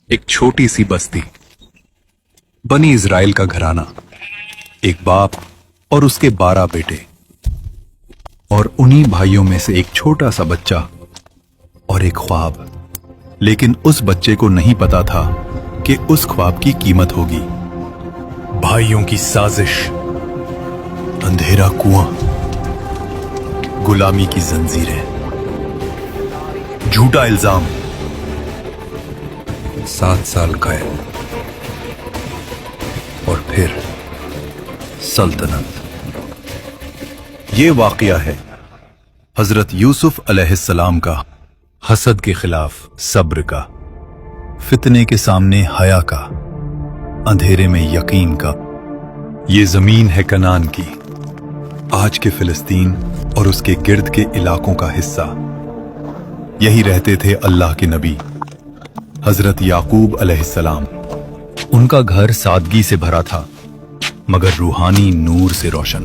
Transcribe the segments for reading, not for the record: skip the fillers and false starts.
एक छोटी सी बस्ती, बनी इजराइल का घराना, एक बाप और उसके 12 बेटे, और उन्हीं भाइयों में से एक छोटा सा बच्चा और एक ख्वाब। लेकिन उस बच्चे को नहीं पता था कि उस ख्वाब की कीमत होगी। भाइयों की साजिश, अंधेरा कुआं, गुलामी की जंजीरें, झूठा इल्जाम, 7 साल कैद, और फिर सल्तनत। ये वाकया है हजरत यूसुफ अलैहिस्सलाम का, हसद के खिलाफ सब्र का, फितने के सामने हया का, अंधेरे में यकीन का। ये जमीन है कनान की, आज के फिलिस्तीन और उसके गिर्द के इलाकों का हिस्सा। यही रहते थे अल्लाह के नबी हजरत याकूब अलैहिस्सलाम। उनका घर सादगी से भरा था मगर रूहानी नूर से रोशन।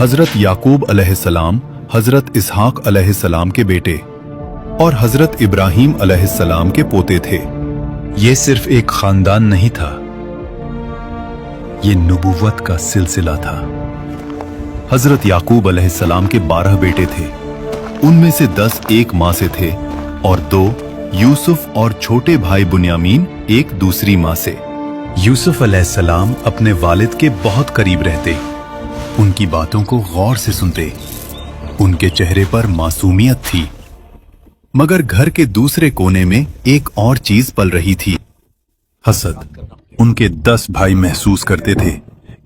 हजरत याकूब अलैहिस्सलाम हजरत इसहाक अलैहिस्सलाम के बेटे और हजरत इब्राहीम अलैहिस्सलाम के पोते थे। ये सिर्फ एक खानदान नहीं था, ये नबूवत का सिलसिला था। हजरत याकूब अलैहिस्सलाम के 12 बेटे थे, उनमें से 10 एक मां से थे और 2 यूसुफ और छोटे भाई बुन्यामीन एक दूसरी मां से। यूसुफ अलैहिस्सलाम अपने वालिद के बहुत करीब रहते, उनकी बातों को गौर से सुनते। उनके चेहरे पर मासूमियत थी, मगर घर के दूसरे कोने में एक और चीज पल रही थी, हसद। उनके 10 भाई महसूस करते थे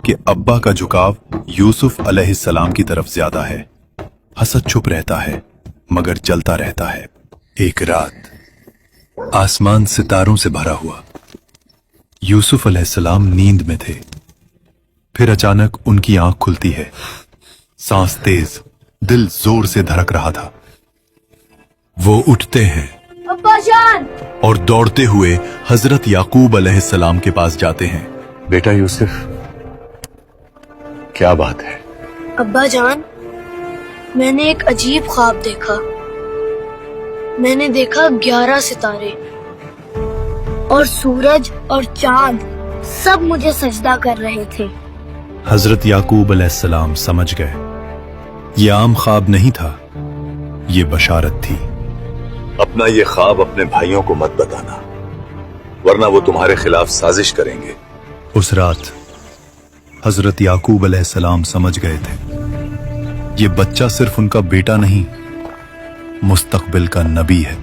कि अब्बा का झुकाव यूसुफ अलैहिस्सलाम की तरफ ज्यादा है। हसद छुप रहता है मगर जलता रहता है। एक रात आसमान सितारों से भरा हुआ, यूसुफ अलैहिस्सलाम नींद में थे। फिर अचानक उनकी आंख खुलती है, सांस तेज, दिल जोर से धड़क रहा था। वो उठते हैं अब्बा जान, और दौड़ते हुए हजरत याकूब अलैहिस्सलाम के पास जाते हैं। बेटा यूसुफ, क्या बात है? अब्बा जान, मैंने एक अजीब ख्वाब देखा। मैंने देखा 11 सितारे और सूरज और चांद सब मुझे सजदा कर रहे थे। हजरत याकूब अलैहिस्सलाम समझ गए, ये आम ख्वाब नहीं था, ये बशारत थी। अपना ये ख्वाब अपने भाइयों को मत बताना, वरना वो तुम्हारे खिलाफ साजिश करेंगे। उस रात हजरत याकूब अलैहिस्सलाम समझ गए थे, ये बच्चा सिर्फ उनका बेटा नहीं, मुस्तकबिल का नबी है।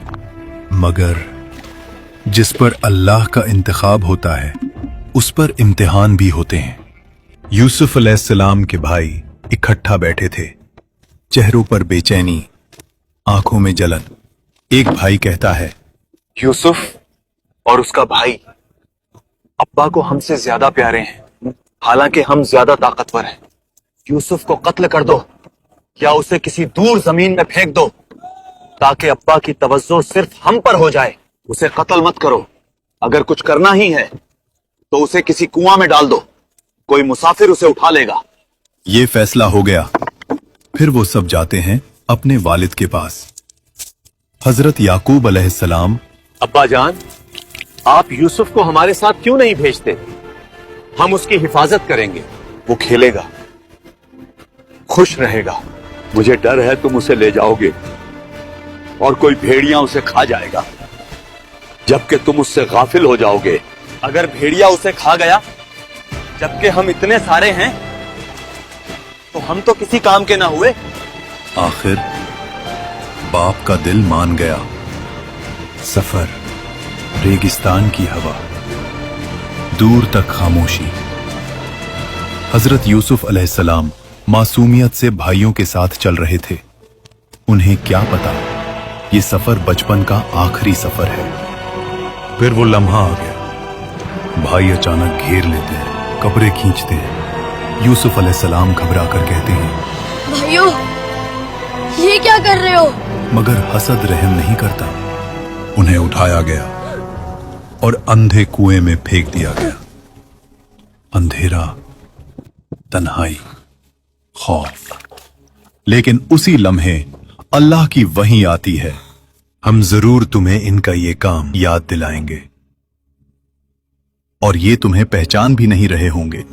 मगर जिस पर अल्लाह का इंतखाब होता है, उस पर इम्तिहान भी होते हैं। यूसुफ अलैहिस्सलाम के भाई इकट्ठा बैठे थे, चेहरों पर बेचैनी, आंखों में जलन। एक भाई कहता है, यूसुफ और उसका भाई अब्बा को हमसे ज्यादा प्यारे हैं, हालांकि हम ज्यादा ताकतवर हैं। यूसुफ को कत्ल कर दो या उसे किसी दूर जमीन में फेंक दो ताकि अब्बा की तवज्जो सिर्फ हम पर हो जाए। उसे कत्ल मत करो, अगर कुछ करना ही है तो उसे किसी कुआं में डाल दो, कोई मुसाफिर उसे उठा लेगा। ये फैसला हो गया। फिर वो सब जाते हैं अपने वालिद के पास। हजरत याकूब अलैहिस्सलाम, अब्बा जान, आप यूसुफ को हमारे साथ क्यों नहीं भेजते? हम उसकी हिफाजत करेंगे, वो खेलेगा, खुश रहेगा। मुझे डर है तुम उसे ले जाओगे और कोई भेड़िया उसे खा जाएगा, जबकि तुम उससे गाफिल हो जाओगे। अगर भेड़िया उसे खा गया जबकि हम इतने सारे हैं तो हम तो किसी काम के ना हुए। आखिर बाप का दिल मान गया। सफर, रेगिस्तान की हवा, दूर तक खामोशी। हजरत यूसुफ अलैहिस्सलाम मासूमियत से भाइयों के साथ चल रहे थे। उन्हें क्या पता ये सफर बचपन का आखिरी सफर है। फिर वो लम्हा आ गया, भाई अचानक घेर लेते हैं, कपड़े खींचते हैं। यूसुफ अलैहिस्सलाम घबरा कर कहते हैं, भाइयों, ये क्या कर रहे हो? मगर हसद रहम नहीं करता। उन्हें उठाया गया और अंधे कुएं में फेंक दिया गया। अंधेरा, तन्हाई, खौफ। लेकिन उसी लम्हे अल्लाह की वही आती है, हम जरूर तुम्हें इनका ये काम याद दिलाएंगे। और ये तुम्हें पहचान भी नहीं रहे होंगे।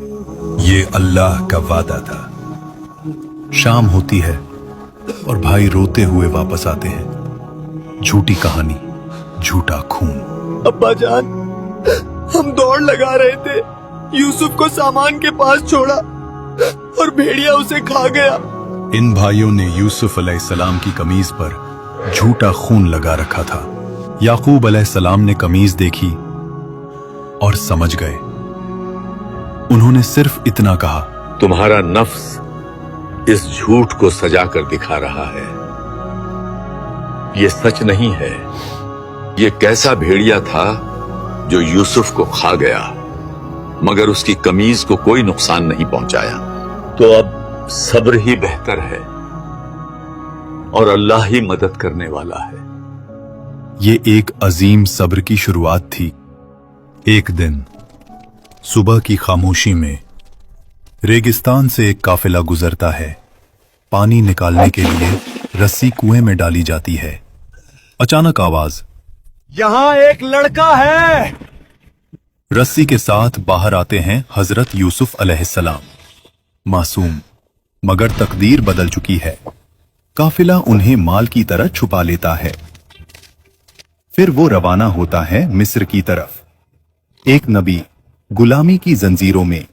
ये अल्लाह का वादा था। शाम होती है और भाई रोते हुए वापस आते हैं। झूठी कहानी, झूठा खून। अब्बा जान, हम दौड़ लगा रहे थे, यूसुफ को सामान के पास छोड़ा और भेड़िया उसे खा गया। इन भाइयों ने यूसुफ अलैहिस्सलाम की कमीज पर झूठा खून लगा रखा था। याकूब अलैहिस्सलाम ने कमीज देखी और समझ गए। उन्होंने सिर्फ इतना कहा, तुम्हारा नफ्स इस झूठ को सजा कर दिखा रहा है। ये सच नहीं है। ये कैसा भेड़िया था जो यूसुफ को खा गया, मगर उसकी कमीज को कोई नुकसान नहीं पहुंचाया। तो अब सब्र ही बेहतर है और अल्लाह ही मदद करने वाला है। ये एक अजीम सब्र की शुरुआत थी। एक दिन सुबह की खामोशी में रेगिस्तान से एक काफिला गुजरता है। पानी निकालने के लिए रस्सी कुएं में डाली जाती है। अचानक आवाज, यहाँ एक लड़का है। रस्सी के साथ बाहर आते हैं हजरत यूसुफ अलैहिस्सलाम। मासूम, मगर तकदीर बदल चुकी है। काफिला उन्हें माल की तरह छुपा लेता है। फिर वो रवाना होता है मिस्र की तरफ। एक नबी गुलामी की जंजीरों में,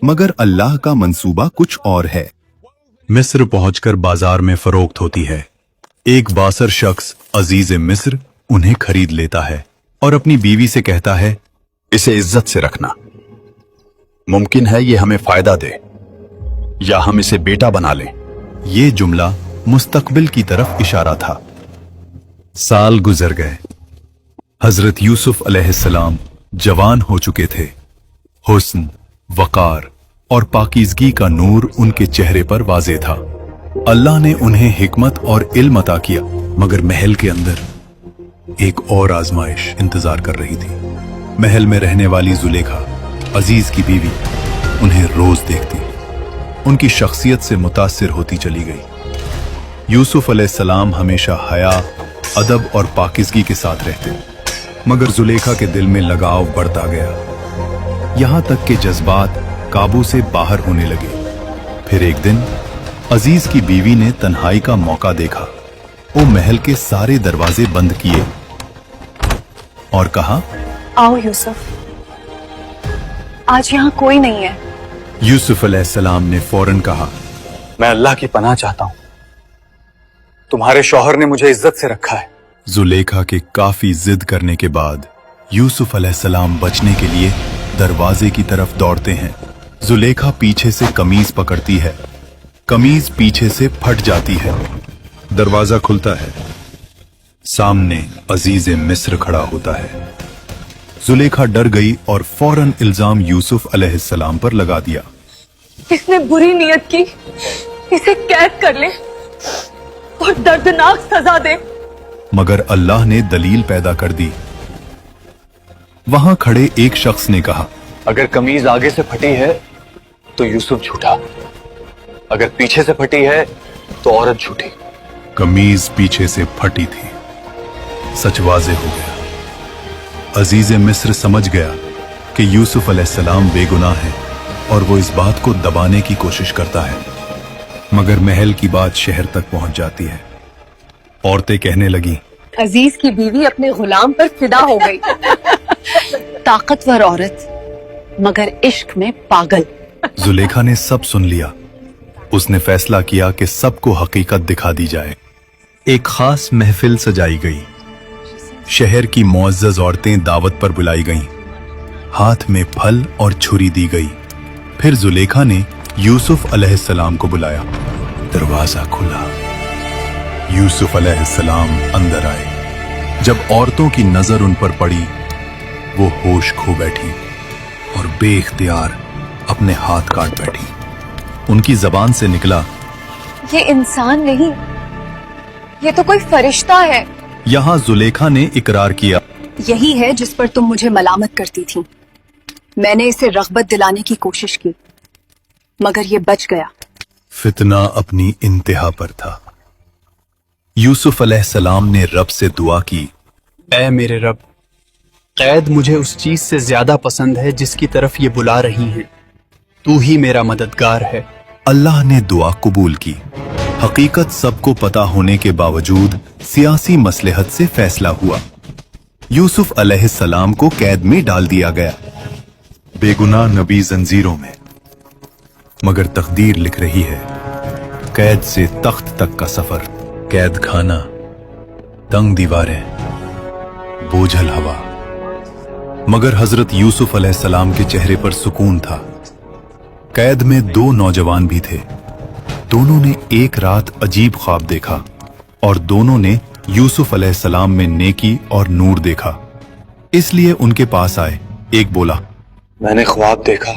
मगर अल्लाह का मंसूबा कुछ और है। मिस्र पहुंचकर बाजार में फरोख्त होती है। एक बासर शख्स अजीज मिस्र उन्हें खरीद लेता है और अपनी बीवी से कहता है, इसे इज्जत से रखना। मुमकिन है ये हमें फायदा दे या हम इसे बेटा बना लें। ये जुमला मुस्तकबिल की तरफ इशारा था। साल गुजर गए। हजरत यूसुफ अलैहिस्सलाम जवान हो चुके थे। हुस्न, वकार और पाकीज़गी का नूर उनके चेहरे पर वाज़े था। अल्लाह ने उन्हें हिकमत और इल्म अता किया, मगर महल के अंदर एक और आजमाइश इंतजार कर रही थी। महल में रहने वाली जुलेखा, अजीज की बीवी, उन्हें रोज देखती, उनकी शख्सियत से मुतासिर होती चली गई। यूसुफ अलैहिस्सलाम हमेशा हया, अदब और पाकीज़गी के साथ रहते, मगर जुलेखा के दिल में लगाव बढ़ता गया, यहां तक कि जज्बात काबू से बाहर होने लगे। फिर एक दिन अजीज की बीवी ने तन्हाई का मौका देखा। वो महल के सारे दरवाजे बंद किए और कहा, आओ यूसुफ, आज यहाँ कोई नहीं है। यूसुफ अलैहिस्सलाम ने फौरन कहा, मैं अल्लाह की पनाह चाहता हूं। तुम्हारे शौहर ने मुझे इज्जत से रखा है। जुलेखा के काफी जिद करने के बाद यूसुफ अलैहिस्सलाम बचने के लिए दरवाजे की तरफ दौड़ते हैं। जुलेखा पीछे से कमीज पकड़ती है। कमीज पीछे से फट जाती है। दरवाजा खुलता है। सामने अजीज मिस्र खड़ा होता है। जुलेखा डर गई और फौरन इल्जाम यूसुफ अलैहिस्सलाम पर लगा दिया। इसने बुरी नियत की, इसे कैद कर ले और दर्दनाक सजा दे। मगर अल्लाह ने दलील पैदा कर दी। वहां खड़े एक शख्स ने कहा, अगर कमीज आगे से फटी है तो यूसुफ झूठा, अगर पीछे से फटी है तो औरत झूठी। कमीज पीछे से फटी थी। सच वाज़े हो गया। अजीज मिस्र समझ गया कि यूसुफ अलैहिस्सलाम बेगुनाह है और वो इस बात को दबाने की कोशिश करता है, मगर महल की बात शहर तक पहुंच जाती है। औरतें कहने लगी, अजीज की बीवी अपने गुलाम पर फिदा हो गई। ताकतवर औरत मगर इश्क में पागल। जुलेखा ने सब सुन लिया। उसने फैसला किया कि सबको हकीकत दिखा दी जाए। एक खास महफिल सजाई गई। शहर की मुअज़्ज़ज़ औरतें दावत पर बुलाई गईं। हाथ में फल और छुरी दी गई। फिर जुलेखा ने यूसुफ अलैहिस्सलाम को बुलाया। दरवाजा खुला। यूसुफ अलैहिस्सलाम अंदर आए। जब औरतों की नजर उन पर पड़ी, वो होश खो बैठी और बेइख्तियार अपने हाथ काट बैठी। उनकी जबान से निकला, ये इंसान नहीं, ये तो कोई फरिश्ता है। यहां जुलेखा ने इकरार किया, यही है जिस पर तुम मुझे मलामत करती थी। मैंने इसे रग़बत दिलाने की कोशिश की, मगर ये बच गया। फितना अपनी इंतहा पर था। यूसुफ अलैहिस्सलाम ने रब से दुआ की, ऐ मेरे रब, قید مجھے اس چیز سے زیادہ پسند ہے جس کی طرف یہ بلا رہی ہیں. تو ہی میرا مددگار ہے. اللہ نے دعا قبول کی. حقیقت سب کو پتا ہونے کے باوجود سیاسی مصلحت سے فیصلہ ہوا. یوسف علیہ السلام کو قید میں ڈال دیا گیا. بے گناہ نبی زنجیروں میں. مگر تقدیر لکھ رہی ہے قید سے تخت تک کا سفر. قید خانہ، تنگ دیواریں، بوجھل ہوا. مگر حضرت یوسف علیہ السلام کے چہرے پر سکون تھا. قید میں 2 نوجوان بھی تھے. دونوں نے ایک رات عجیب خواب دیکھا اور دونوں نے یوسف علیہ السلام میں نیکی اور نور دیکھا. اس لیے ان کے پاس آئے. ایک بولا، میں نے خواب دیکھا،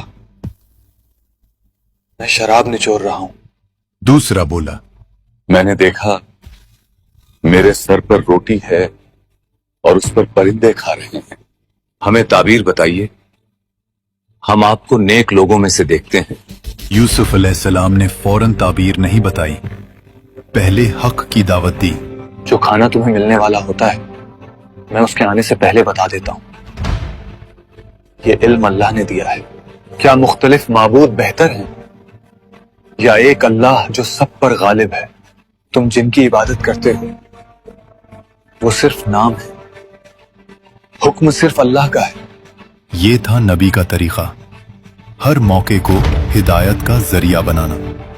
میں شراب نچوڑ رہا ہوں. دوسرا بولا، میں نے دیکھا میرے سر پر روٹی ہے اور اس پر پرندے کھا رہے ہیں. ہمیں تعبیر بتائیے، ہم آپ کو نیک لوگوں میں سے دیکھتے ہیں. یوسف علیہ السلام نے فوراً تعبیر نہیں بتائی. پہلے حق کی دعوت دی. جو کھانا تمہیں ملنے والا ہوتا ہے میں اس کے آنے سے پہلے بتا دیتا ہوں. یہ علم اللہ نے دیا ہے. کیا مختلف معبود بہتر ہیں یا ایک اللہ جو سب پر غالب ہے؟ تم جن کی عبادت کرتے ہو وہ صرف نام ہے، حکم صرف اللہ کا ہے. یہ تھا نبی کا طریقہ، ہر موقع کو ہدایت کا ذریعہ بنانا.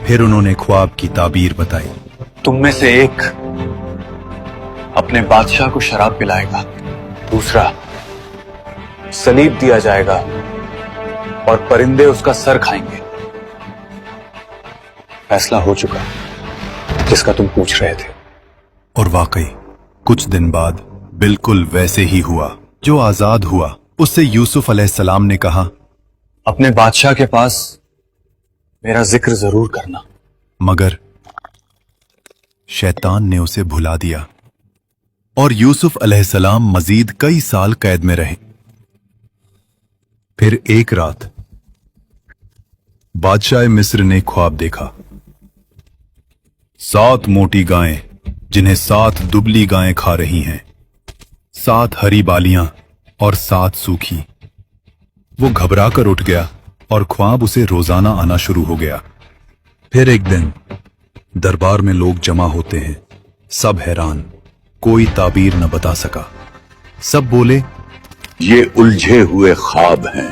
پھر انہوں نے خواب کی تعبیر بتائی. تم میں سے ایک اپنے بادشاہ کو شراب پلائے گا، دوسرا صلیب دیا جائے گا اور پرندے اس کا سر کھائیں گے. فیصلہ ہو چکا جس کا تم پوچھ رہے تھے. اور واقعی کچھ دن بعد بالکل ویسے ہی ہوا. جو آزاد ہوا اس سے یوسف علیہ السلام نے کہا، اپنے بادشاہ کے پاس میرا ذکر ضرور کرنا. مگر شیطان نے اسے بھلا دیا اور یوسف علیہ السلام مزید کئی سال قید میں رہے. پھر ایک رات بادشاہ مصر نے خواب دیکھا. 7 موٹی گائیں جنہیں 7 دبلی گائیں کھا رہی ہیں، 7 ہری بالیاں اور 7 سوکھی. وہ گھبرا کر اٹھ گیا اور خواب اسے روزانہ آنا شروع ہو گیا. پھر ایک دن دربار میں لوگ جمع ہوتے ہیں. سب حیران، کوئی تعبیر نہ بتا سکا. سب بولے، یہ الجھے ہوئے خواب ہیں.